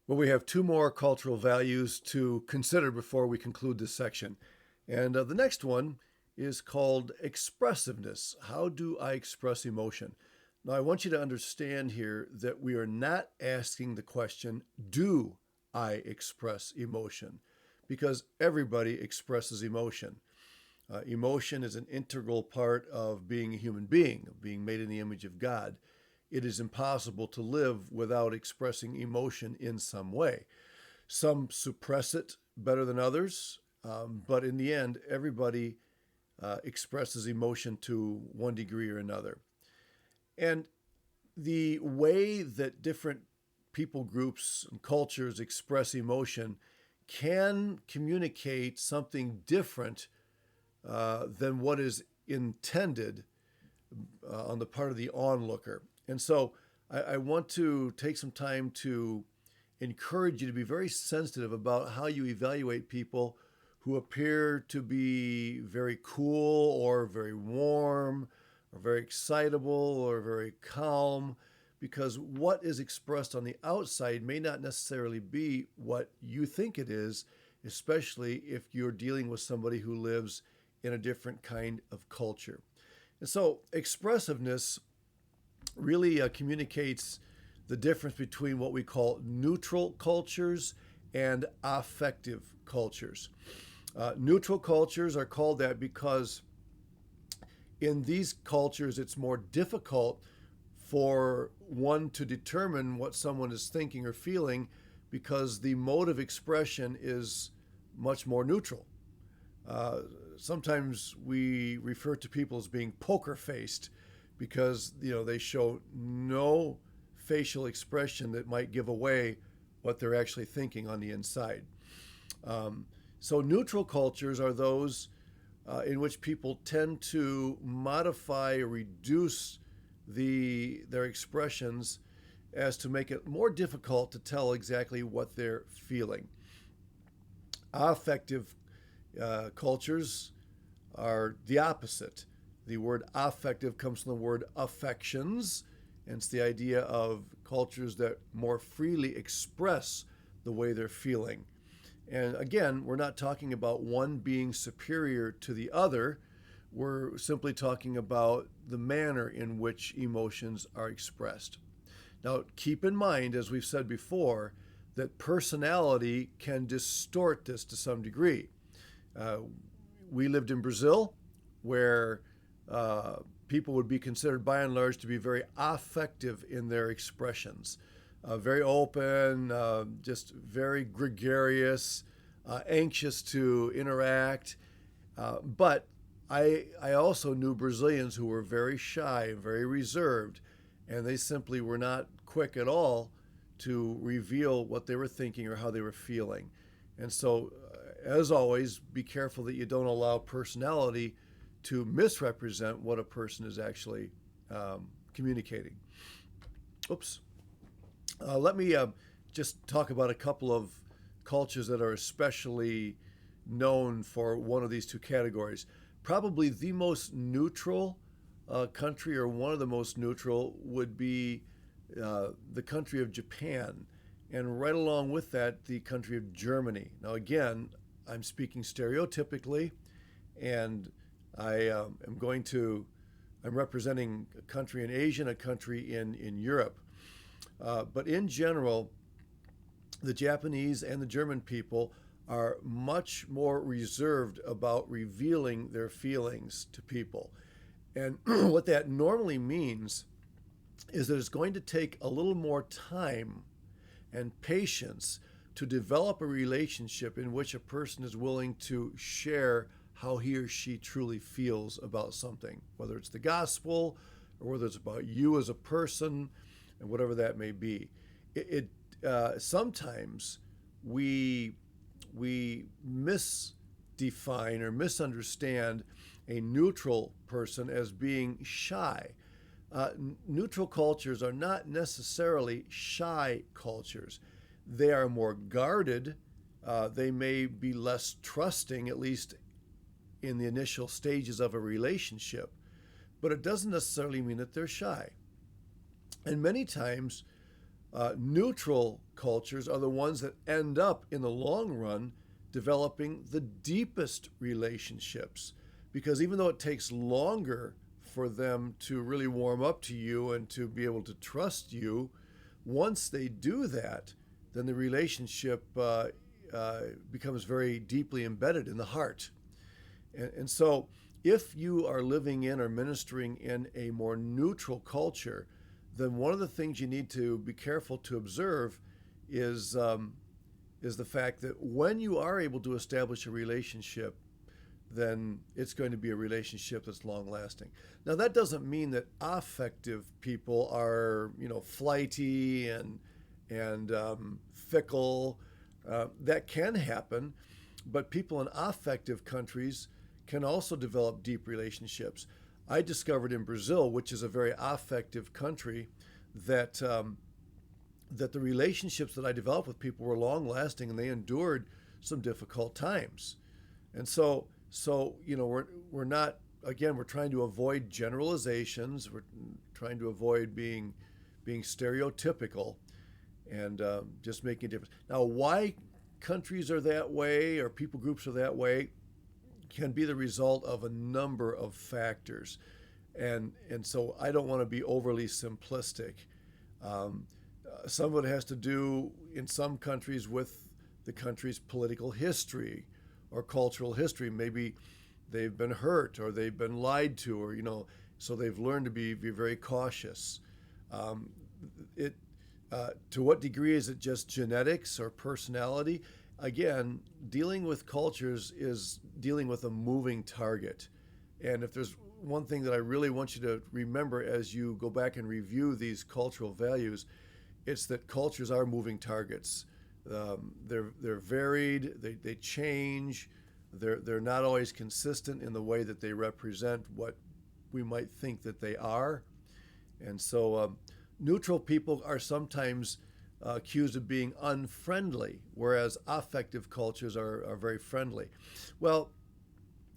Well, we have two more cultural values to consider before we conclude this section. And the next one is called expressiveness. How do I express emotion? Now, I want you to understand here that we are not asking the question, do I express emotion? Because everybody expresses emotion. Emotion is an integral part of being a human being, of being made in the image of God. It is impossible to live without expressing emotion in some way. Some suppress it better than others, but in the end, everybody expresses emotion to one degree or another. And the way that different people groups and cultures express emotion can communicate something different than what is intended on the part of the onlooker. And so I want to take some time to encourage you to be very sensitive about how you evaluate people who appear to be very cool or very warm or very excitable or very calm, because what is expressed on the outside may not necessarily be what you think it is, especially if you're dealing with somebody who lives in a different kind of culture. And so expressiveness really communicates the difference between what we call neutral cultures and affective cultures. Neutral cultures are called that because in these cultures it's more difficult for one to determine what someone is thinking or feeling because the mode of expression is much more neutral. Uh, Sometimes we refer to people as being poker faced because they show no facial expression that might give away what they're actually thinking on the inside. So neutral cultures are those in which people tend to modify or reduce their expressions as to make it more difficult to tell exactly what they're feeling. Affective cultures are the opposite. The word affective comes from the word affections, and it's the idea of cultures that more freely express the way they're feeling. And again, we're not talking about one being superior to the other. We're simply talking about the manner in which emotions are expressed. Now, keep in mind, as we've said before, that personality can distort this to some degree. Uh, we lived in Brazil, where people would be considered by and large to be very affective in their expressions, very open, just very gregarious, anxious to interact. But I also knew Brazilians who were very shy, very reserved, and they simply were not quick at all to reveal what they were thinking or how they were feeling. And so, as always, be careful that you don't allow personality to misrepresent what a person is actually communicating. Oops. Let me just talk about a couple of cultures that are especially known for one of these two categories. Probably the most neutral country, or one of the most neutral, would be the country of Japan. And right along with that, the country of Germany. Now, again, I'm speaking stereotypically, and I'm representing a country in Asia and a country in Europe. But in general, the Japanese and the German people are much more reserved about revealing their feelings to people. And what that normally means is that it's going to take a little more time and patience to develop a relationship in which a person is willing to share how he or she truly feels about something, whether it's the gospel or whether it's about you as a person, and whatever that may be. Sometimes we misdefine or misunderstand a neutral person as being shy. Neutral cultures are not necessarily shy cultures. They are more guarded. They may be less trusting, at least in the initial stages of a relationship, but it doesn't necessarily mean that they're shy. And many times, Neutral cultures are the ones that end up in the long run developing the deepest relationships, because even though it takes longer for them to really warm up to you and to be able to trust you, once they do that, then the relationship becomes very deeply embedded in the heart. And so, if you are living in or ministering in a more neutral culture, then one of the things you need to be careful to observe is is the fact that when you are able to establish a relationship, then it's going to be a relationship that's long lasting. Now, that doesn't mean that affective people are, flighty and fickle. That can happen, but people in affective countries can also develop deep relationships. I discovered in Brazil, which is a very affective country, that that the relationships that I developed with people were long lasting and they endured some difficult times. And we're not, again, we're trying to avoid generalizations. We're trying to avoid being stereotypical and just making a difference. Now, why countries are that way or people groups are that way can be the result of a number of factors. And so I don't want to be overly simplistic. Some of it has to do, in some countries, with the country's political history or cultural history. Maybe they've been hurt or they've been lied to, or so they've learned to be very cautious. It To what degree is it just genetics or personality? Again, dealing with cultures is dealing with a moving target. And if there's one thing that I really want you to remember as you go back and review these cultural values, it's that cultures are moving targets. They're varied. They change. They're not always consistent in the way that they represent what we might think that they are. And so neutral people are sometimes accused of being unfriendly, whereas affective cultures are very friendly. Well,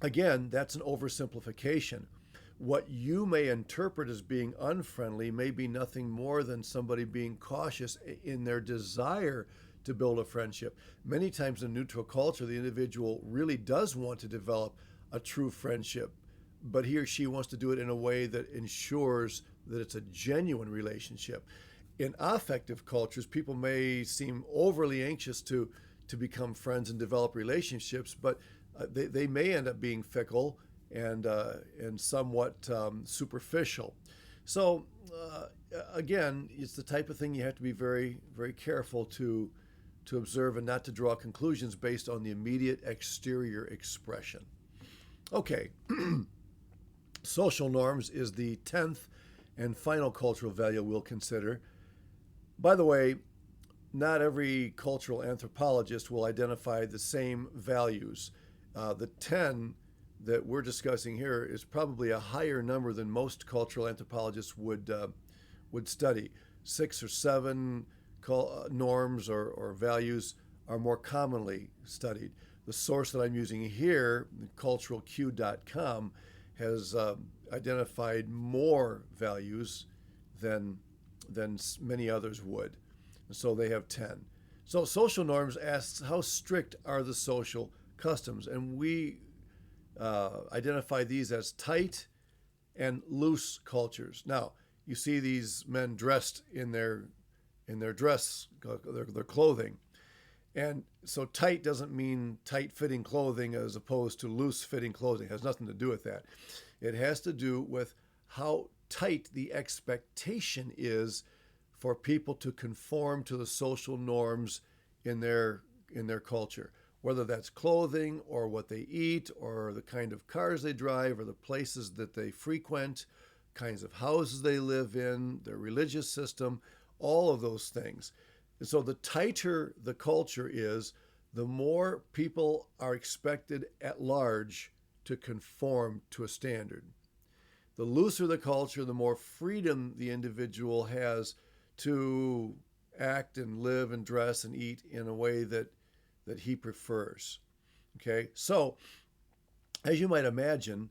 again, that's an oversimplification. What you may interpret as being unfriendly may be nothing more than somebody being cautious in their desire to build a friendship. Many times in neutral culture, the individual really does want to develop a true friendship, but he or she wants to do it in a way that ensures that it's a genuine relationship. In affective cultures, people may seem overly anxious to become friends and develop relationships, but they may end up being fickle and somewhat superficial. So again, it's the type of thing you have to be very, very careful to observe and not to draw conclusions based on the immediate exterior expression. Okay, social norms is the 10th and final cultural value we'll consider. By the way, not every cultural anthropologist will identify the same values. The 10 that we're discussing here is probably a higher number than most cultural anthropologists would study. 6 or 7 norms or values are more commonly studied. The source that I'm using here, culturalq.com, has identified more values than many others would. And so they have 10. So social norms asks, how strict are the social customs? And we identify these as tight and loose cultures. Now, you see these men dressed in their dress, their clothing. And so tight doesn't mean tight-fitting clothing as opposed to loose-fitting clothing. It has nothing to do with that. It has to do with how tight the expectation is for people to conform to the social norms in their culture, whether that's clothing or what they eat or the kind of cars they drive or the places that they frequent, kinds of houses they live in, their religious system, all of those things. And so the tighter the culture is, the more people are expected at large to conform to a standard. The looser the culture, the more freedom the individual has to act and live and dress and eat in a way that he prefers. Okay, so as you might imagine,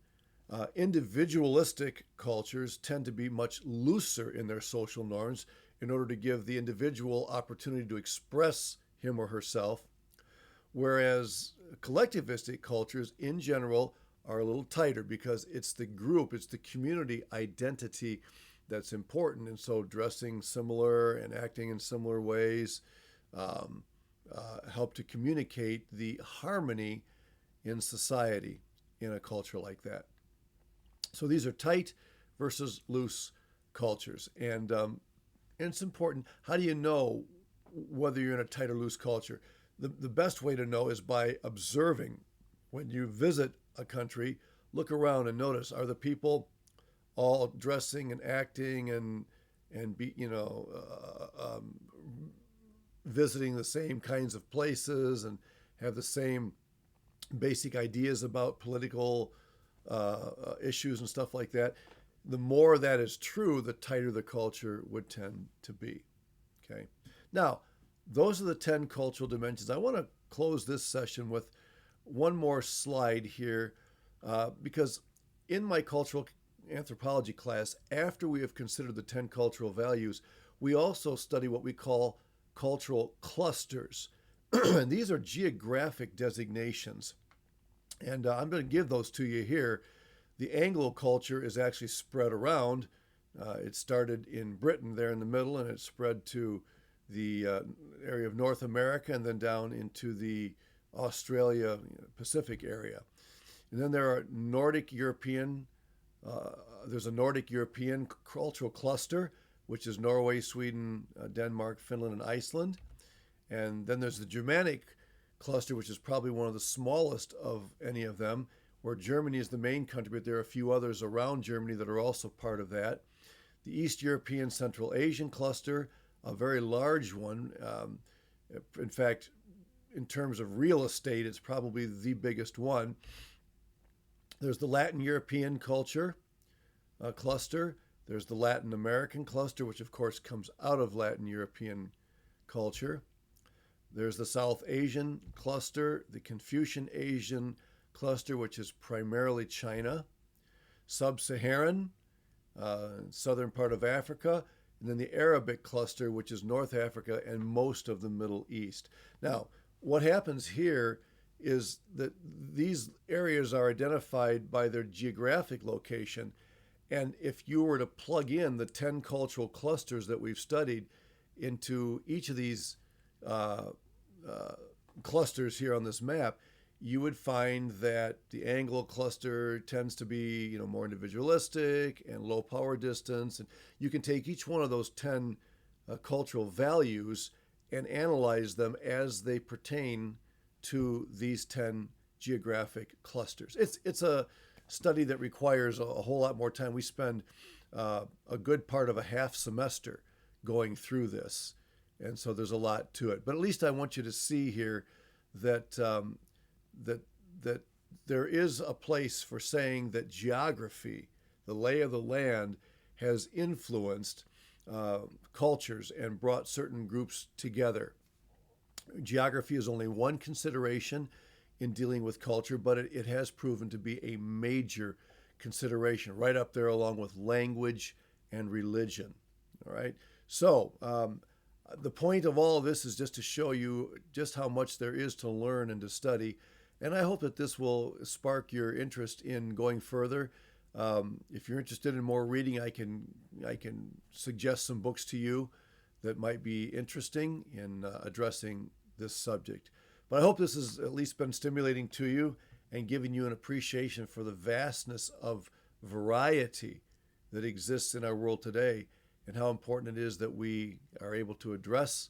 individualistic cultures tend to be much looser in their social norms. in order to give the individual opportunity to express him or herself, whereas collectivistic cultures in general are a little tighter because it's the group, it's the community identity that's important. And so dressing similar and acting in similar ways um, help to communicate the harmony in society in a culture like that. So these are tight versus loose cultures. And it's important. How do you know whether you're in a tight or loose culture? The best way to know is by observing. When you visit a country, look around and notice, are the people all dressing and acting and be, visiting the same kinds of places and have the same basic ideas about political issues and stuff like that? The more that is true, the tighter the culture would tend to be. Okay. Now, those are the 10 cultural dimensions. I want to close this session with one more slide here because in my cultural anthropology class, after we have considered the 10 cultural values, we also study what we call cultural clusters. And these are geographic designations. And I'm going to give those to you here. The Anglo culture is actually spread around. It started in Britain there in the middle, and it spread to the area of North America and then down into the Australia Pacific area. And then there are Nordic European, there's a Nordic European cultural cluster, which is Norway, Sweden, Denmark, Finland, and Iceland. And then there's the Germanic cluster, which is probably one of the smallest of any of them, where Germany is the main country, but there are a few others around Germany that are also part of that. The East European Central Asian cluster, a very large one. In fact, in terms of real estate, it's probably the biggest one. There's the Latin European culture cluster. There's the Latin American cluster, which of course comes out of Latin European culture. There's the South Asian cluster, the Confucian Asian cluster, which is primarily China, Sub-Saharan, southern part of Africa, and then the Arabic cluster, which is North Africa and most of the Middle East. Now, what happens here is that these areas are identified by their geographic location, and if you were to plug in the 10 cultural clusters that we've studied into each of these clusters here on this map, you would find that the Anglo cluster tends to be, more individualistic and low power distance. And you can take each one of those 10 cultural values and analyze them as they pertain to these 10 geographic clusters. It's a study that requires a whole lot more time. We spend a good part of a half semester going through this. And so there's a lot to it. But at least I want you to see here that that there is a place for saying that geography, the lay of the land, has influenced cultures and brought certain groups together. Geography is only one consideration in dealing with culture, but it has proven to be a major consideration, right up there along with language and religion. All right. So the point of all of this is just to show you just how much there is to learn and to study. And I hope that this will spark your interest in going further. If you're interested in more reading, I can suggest some books to you that might be interesting in addressing this subject. But I hope this has at least been stimulating to you and giving you an appreciation for the vastness of variety that exists in our world today and how important it is that we are able to address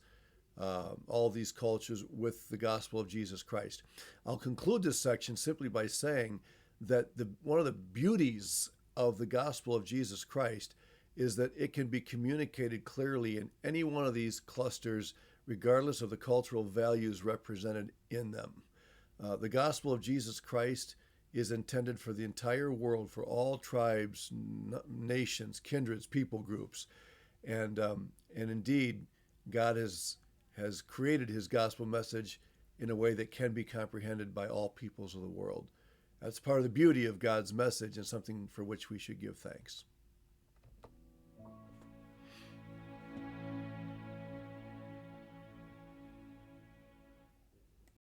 all these cultures with the gospel of Jesus Christ. I'll conclude this section simply by saying that one of the beauties of the gospel of Jesus Christ is that it can be communicated clearly in any one of these clusters, regardless of the cultural values represented in them. The gospel of Jesus Christ is intended for the entire world, for all tribes, nations, kindreds, people groups. And indeed, God has created his gospel message in a way that can be comprehended by all peoples of the world. That's part of the beauty of God's message and something for which we should give thanks.